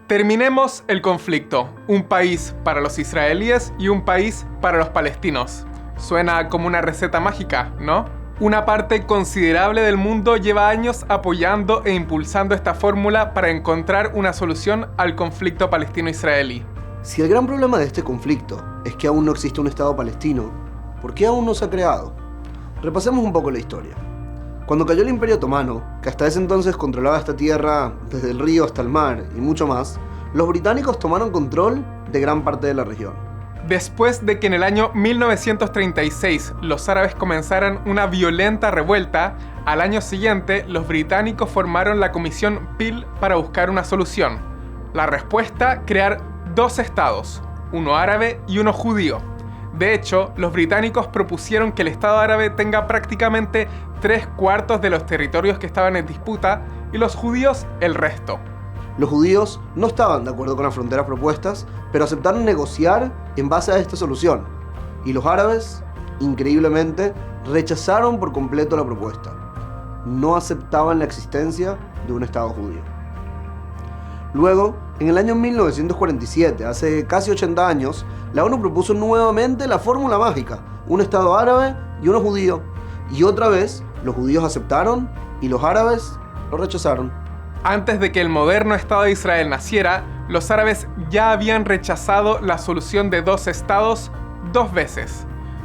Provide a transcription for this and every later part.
Terminemos el conflicto. Un país para los israelíes y un país para los palestinos. Suena como una receta mágica, ¿no? Una parte considerable del mundo lleva años apoyando e impulsando esta fórmula para encontrar una solución al conflicto palestino-israelí. Si el gran problema de este conflicto es que aún no existe un Estado palestino, ¿por qué aún no se ha creado? Repasemos un poco la historia. Cuando cayó el Imperio Otomano, que hasta ese entonces controlaba esta tierra desde el río hasta el mar y mucho más, los británicos tomaron control de gran parte de la región. Después de que en el año 1936 los árabes comenzaran una violenta revuelta, al año siguiente los británicos formaron la Comisión Peel para buscar una solución. La respuesta: crear dos estados, uno árabe y uno judío. De hecho, los británicos propusieron que el Estado árabe tenga prácticamente 3/4 de los territorios que estaban en disputa y los judíos el resto. Los judíos no estaban de acuerdo con las fronteras propuestas, pero aceptaron negociar en base a esta solución. Y los árabes, increíblemente, rechazaron por completo la propuesta. No aceptaban la existencia de un Estado judío. Luego, en el año 1947, hace casi 80 años, la ONU propuso nuevamente la fórmula mágica, un Estado árabe y uno judío. Y otra vez, los judíos aceptaron y los árabes lo rechazaron. Antes de que el moderno Estado de Israel naciera, los árabes ya habían rechazado la solución de dos estados 2 veces.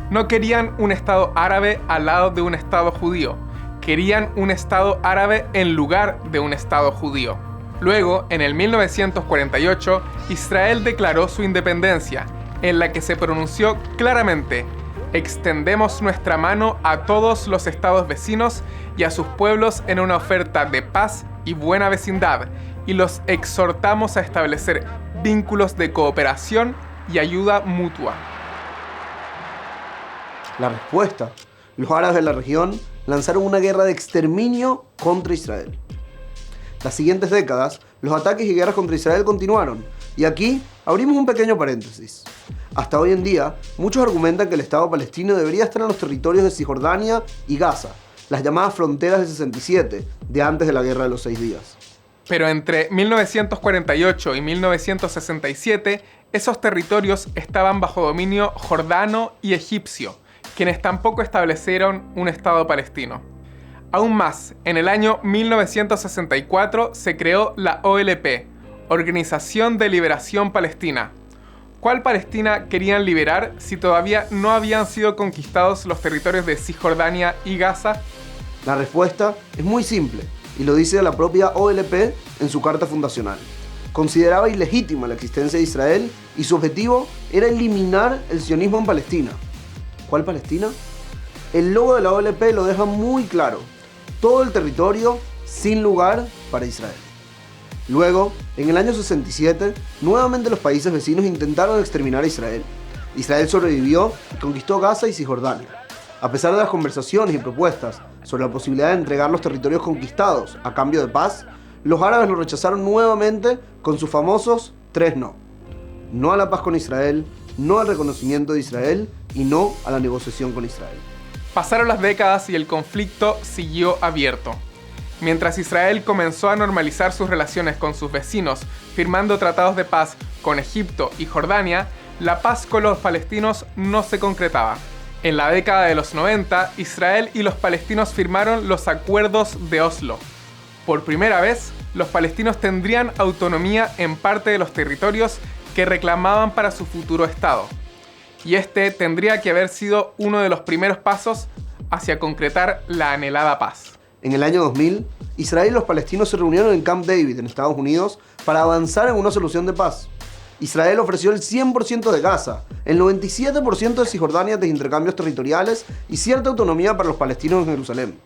No querían un Estado árabe al lado de un Estado judío. Querían un Estado árabe en lugar de un Estado judío. Luego, en el 1948, Israel declaró su independencia, en la que se pronunció claramente: extendemos nuestra mano a todos los estados vecinos y a sus pueblos en una oferta de paz y buena vecindad, y los exhortamos a establecer vínculos de cooperación y ayuda mutua. La respuesta: los árabes de la región lanzaron una guerra de exterminio contra Israel. Las siguientes décadas, los ataques y guerras contra Israel continuaron. Y aquí abrimos un pequeño paréntesis. Hasta hoy en día, muchos argumentan que el Estado palestino debería estar en los territorios de Cisjordania y Gaza, las llamadas fronteras del 67, de antes de la Guerra de los 6 días. Pero entre 1948 y 1967, esos territorios estaban bajo dominio jordano y egipcio, quienes tampoco establecieron un Estado palestino. Aún más, en el año 1964 se creó la OLP, Organización de Liberación Palestina. ¿Cuál Palestina querían liberar si todavía no habían sido conquistados los territorios de Cisjordania y Gaza? La respuesta es muy simple, y lo dice la propia OLP en su carta fundacional. Consideraba ilegítima la existencia de Israel y su objetivo era eliminar el sionismo en Palestina. ¿Cuál Palestina? El logo de la OLP lo deja muy claro: todo el territorio sin lugar para Israel. Luego, en el año 67, nuevamente los países vecinos intentaron exterminar a Israel. Israel sobrevivió y conquistó Gaza y Cisjordania. A pesar de las conversaciones y propuestas sobre la posibilidad de entregar los territorios conquistados a cambio de paz, los árabes lo rechazaron nuevamente con sus famosos 3 no. No a la paz con Israel, no al reconocimiento de Israel y no a la negociación con Israel. Pasaron las décadas y el conflicto siguió abierto. Mientras Israel comenzó a normalizar sus relaciones con sus vecinos, firmando tratados de paz con Egipto y Jordania, la paz con los palestinos no se concretaba. En la década de los 90, Israel y los palestinos firmaron los acuerdos de Oslo. Por primera vez, los palestinos tendrían autonomía en parte de los territorios que reclamaban para su futuro Estado. Y este tendría que haber sido uno de los primeros pasos hacia concretar la anhelada paz. En el año 2000, Israel y los palestinos se reunieron en Camp David, en Estados Unidos, para avanzar en una solución de paz. Israel ofreció el 100% de Gaza, el 97% de Cisjordania de intercambios territoriales y cierta autonomía para los palestinos en Jerusalén.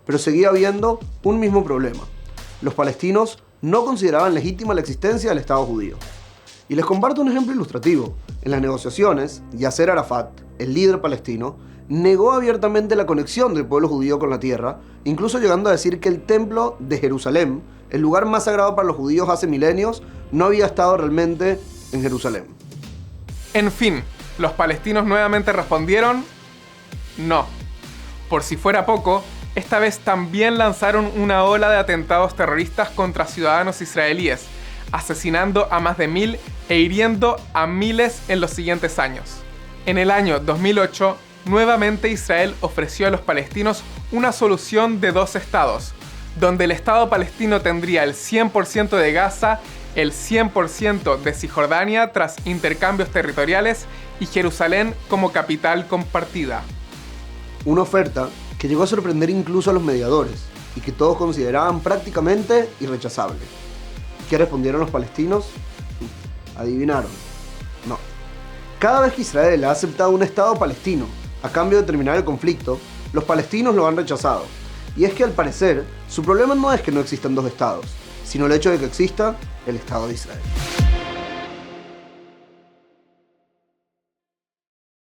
Pero seguía habiendo un mismo problema. Los palestinos no consideraban legítima la existencia del Estado judío. Y les comparto un ejemplo ilustrativo. En las negociaciones, Yasser Arafat, el líder palestino, negó abiertamente la conexión del pueblo judío con la tierra, incluso llegando a decir que el templo de Jerusalén, el lugar más sagrado para los judíos hace milenios, no había estado realmente en Jerusalén. En fin, los palestinos nuevamente respondieron: no. Por si fuera poco, esta vez también lanzaron una ola de atentados terroristas contra ciudadanos israelíes, asesinando a más de 1000 e hiriendo a miles en los siguientes años. En el año 2008, nuevamente Israel ofreció a los palestinos una solución de dos estados, donde el Estado palestino tendría el 100% de Gaza, el 100% de Cisjordania tras intercambios territoriales y Jerusalén como capital compartida. Una oferta que llegó a sorprender incluso a los mediadores y que todos consideraban prácticamente irrechazable. ¿Qué respondieron los palestinos? ¿Adivinaron? No. Cada vez que Israel ha aceptado un Estado palestino a cambio de terminar el conflicto, los palestinos lo han rechazado. Y es que al parecer, su problema no es que no existan dos estados, sino el hecho de que exista el Estado de Israel.